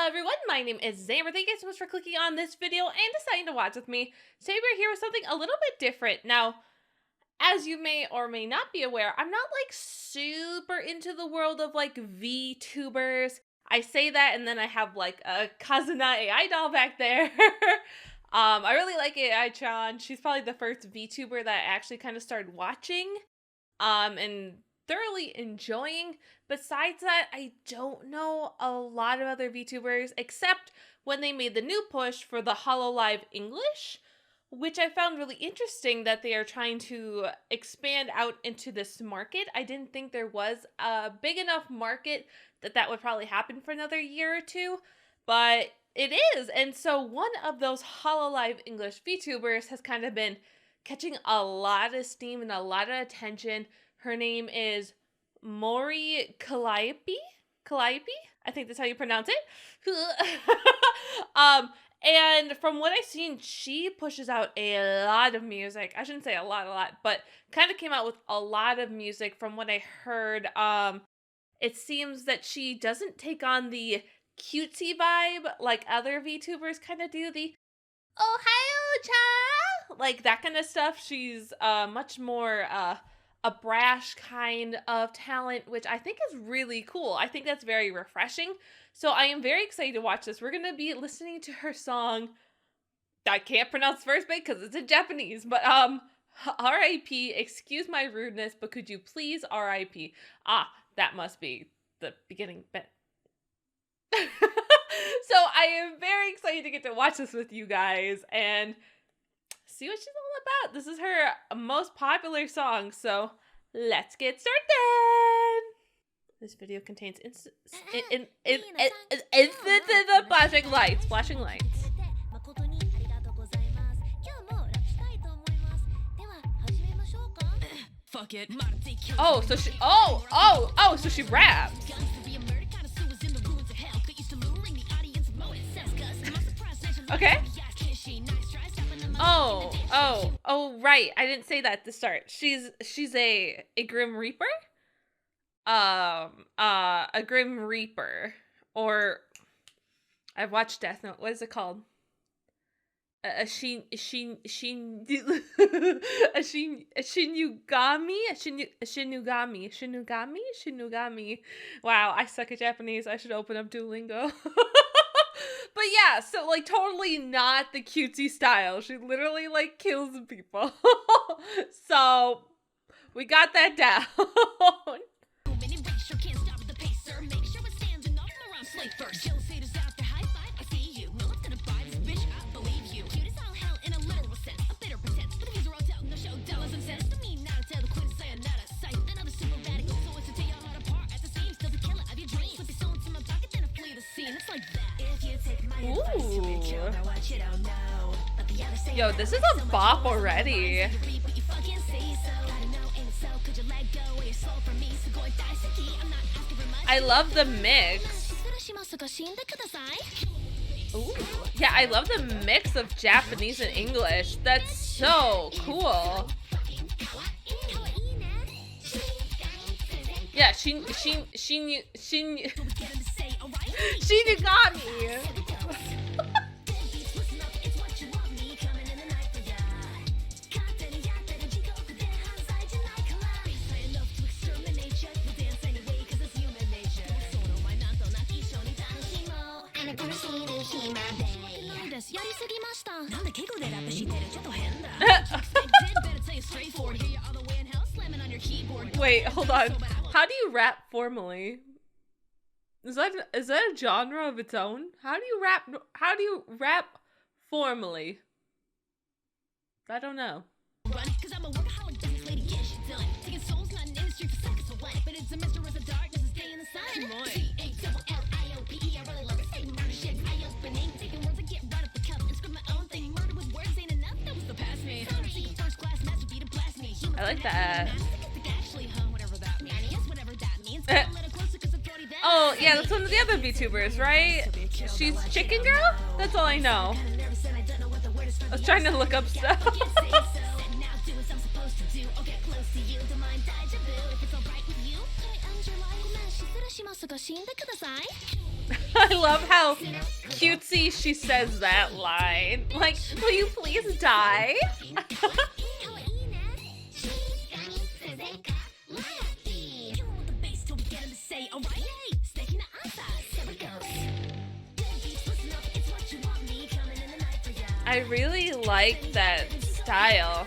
Hello everyone, my name is Zamber. Thank you so much for clicking on this video and deciding to watch with me. Today we're here with something a little bit different. Now, as you may or may not be aware, I'm not like super into the world of like VTubers. I say that and then I have like a Kazuna AI doll back there. I really like AI-chan. She's probably the first VTuber that I actually kind of started watching and thoroughly enjoying. Besides that, I don't know a lot of other VTubers except when they made the new push for the Hololive English, which I found really interesting that they are trying to expand out into this market. I didn't think there was a big enough market that would probably happen for another year or two, but it is. And so one of those Hololive English VTubers has kind of been catching a lot of steam and a lot of attention. Her name is Mori Calliope? Calliope? I think that's how you pronounce it. And from what I've seen, she pushes out a lot of music. I shouldn't say a lot, but kind of came out with a lot of music from what I heard. It seems that she doesn't take on the cutesy vibe like other VTubers kind of do, the Ohio-cha, like that kind of stuff. She's much more a brash kind of talent, which I think is really cool. I think that's very refreshing. So I am very excited to watch this. We're going to be listening to her song. I can't pronounce the first bit because it's in Japanese, but R.I.P. Excuse my rudeness, but could you please R.I.P. Ah, that must be the beginning bit. So I am very excited to get to watch this with you guys and see what she's all about. This is her most popular song, so let's get started. This video contains flashing lights. Fuck it. Oh, so she raps. Okay. Oh, right. I didn't say that at the start. She's a Grim Reaper? A Grim Reaper. Or I've watched Death Note. What is it called? A Shinugami? Shinugami? Wow, I suck at Japanese. I should open up Duolingo. But yeah, so like totally not the cutesy style. She literally like kills people. So we got that down. Ooh. Yo, this is a bop already. I love the mix. Ooh. Yeah, I love the mix of Japanese and English. That's so cool. Yeah, Shinugami. Wait, hold on. How do you rap formally? Is that a genre of its own? How do you rap formally? I don't know. I like that. Oh, yeah, that's one of the other VTubers, right? She's Chicken Girl? That's all I know. I was trying to look up stuff. I love how cutesy she says that line. Like, will you please die? I really like that style,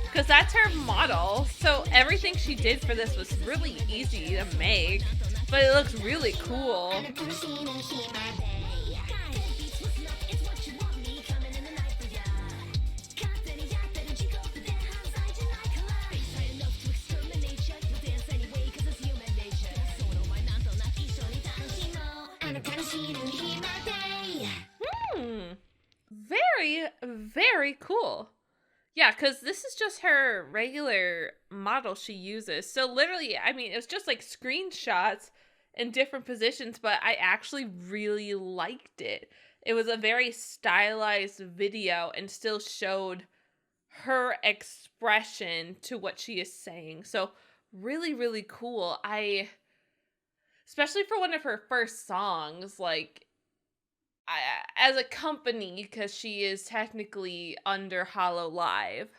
because that's her model, so everything she did for this was really easy to make, but it looks really cool. Very, very cool. Yeah, because this is just her regular model she uses. So literally, I mean, it was just like screenshots in different positions, but I actually really liked it. It was a very stylized video and still showed her expression to what she is saying. So really, really cool. Especially for one of her first songs, like, as a company, because she is technically under Hololive,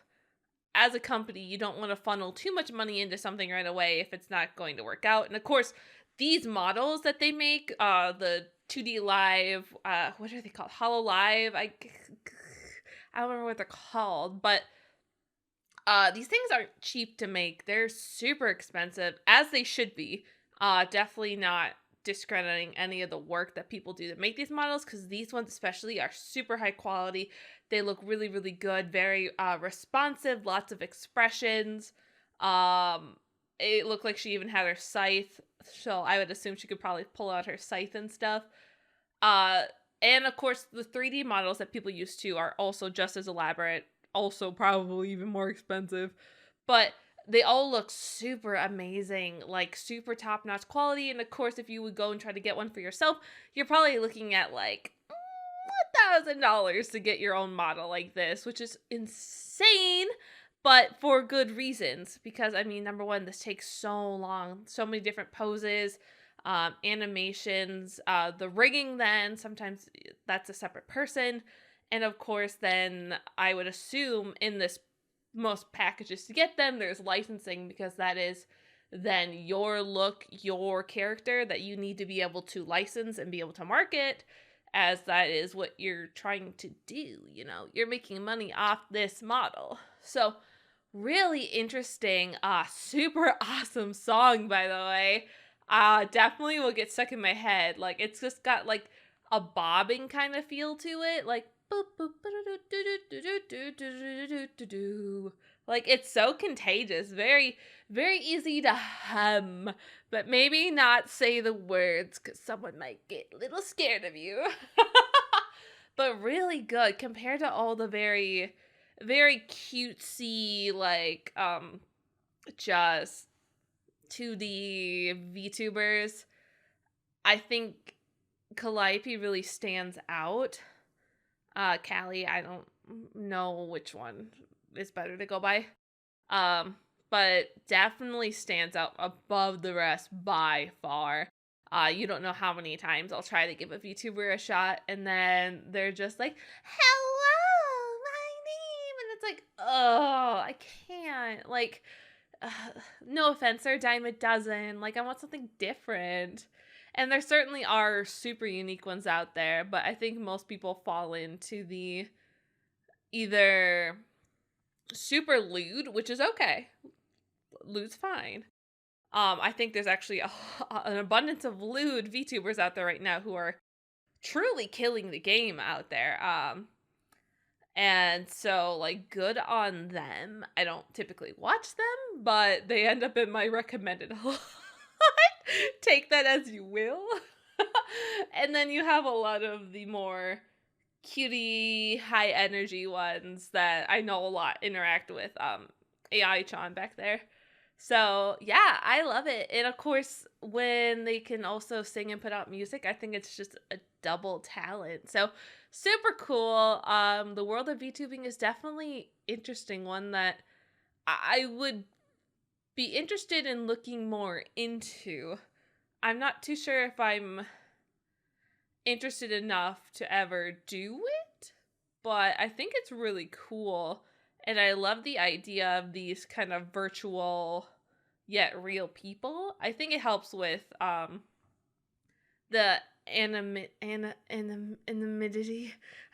as a company, you don't want to funnel too much money into something right away if it's not going to work out. And of course, these models that they make, the 2D Live, what are they called? Hololive? I don't remember what they're called, but these things aren't cheap to make. They're super expensive, as they should be. Definitely not discrediting any of the work that people do to make these models, because these ones especially are super high quality. They look really, really good, very responsive, lots of expressions. It looked like she even had her scythe, so I would assume she could probably pull out her scythe and stuff. And of course, the 3D models that people used to are also just as elaborate, also probably even more expensive, but they all look super amazing, like super top-notch quality. And of course, if you would go and try to get one for yourself, you're probably looking at like $1,000 to get your own model like this, which is insane, but for good reasons. Because, I mean, number one, this takes so long, so many different poses, animations, the rigging then, sometimes that's a separate person. And of course, then I would assume in this most packages to get them, there's licensing, because that is then your look, your character that you need to be able to license and be able to market, as that is what you're trying to do. You know, you're making money off this model. So really interesting, super awesome song, by the way. Definitely will get stuck in my head. Like, it's just got like a bobbing kind of feel to it, like like, it's so contagious, very, very easy to hum, but maybe not say the words because someone might get a little scared of you. But really good compared to all the very, very cutesy, like, just 2D VTubers. I think Calliope really stands out. Callie, I don't know which one is better to go by. But definitely stands out above the rest by far. You don't know how many times I'll try to give a VTuber a shot, and then they're just like, hello, my name, and it's like, oh, I can't. Like, no offense, they're a dime a dozen. Like, I want something different. And there certainly are super unique ones out there, but I think most people fall into the either super lewd, which is okay. Lewd's fine. I think there's actually an abundance of lewd VTubers out there right now who are truly killing the game out there. And so, like, good on them. I don't typically watch them, but they end up in my recommended a lot. Take that as you will. And then you have a lot of the more cutie, high energy ones that I know a lot interact with AI-chan back there. So yeah, I love it. And of course, when they can also sing and put out music, I think it's just a double talent. So super cool. The world of VTubing is definitely interesting, one that I would be interested in looking more into. I'm not too sure if I'm interested enough to ever do it, but I think it's really cool. And I love the idea of these kind of virtual yet real people. I think it helps with the anonymity.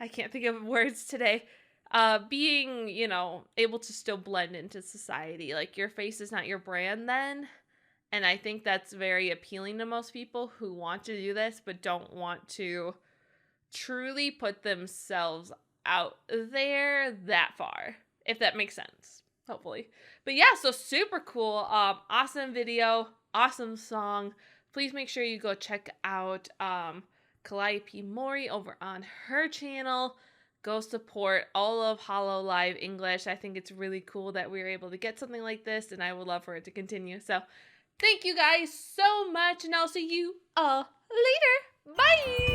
I can't think of words today. Being, you know, able to still blend into society. Like, your face is not your brand then. And I think that's very appealing to most people who want to do this, but don't want to truly put themselves out there that far, if that makes sense, hopefully. But yeah, so super cool. Awesome video, awesome song. Please make sure you go check out Calliope Mori over on her channel. Go support all of Hololive English. I think it's really cool that we were able to get something like this, and I would love for it to continue. So thank you guys so much, and I'll see you all later. Bye!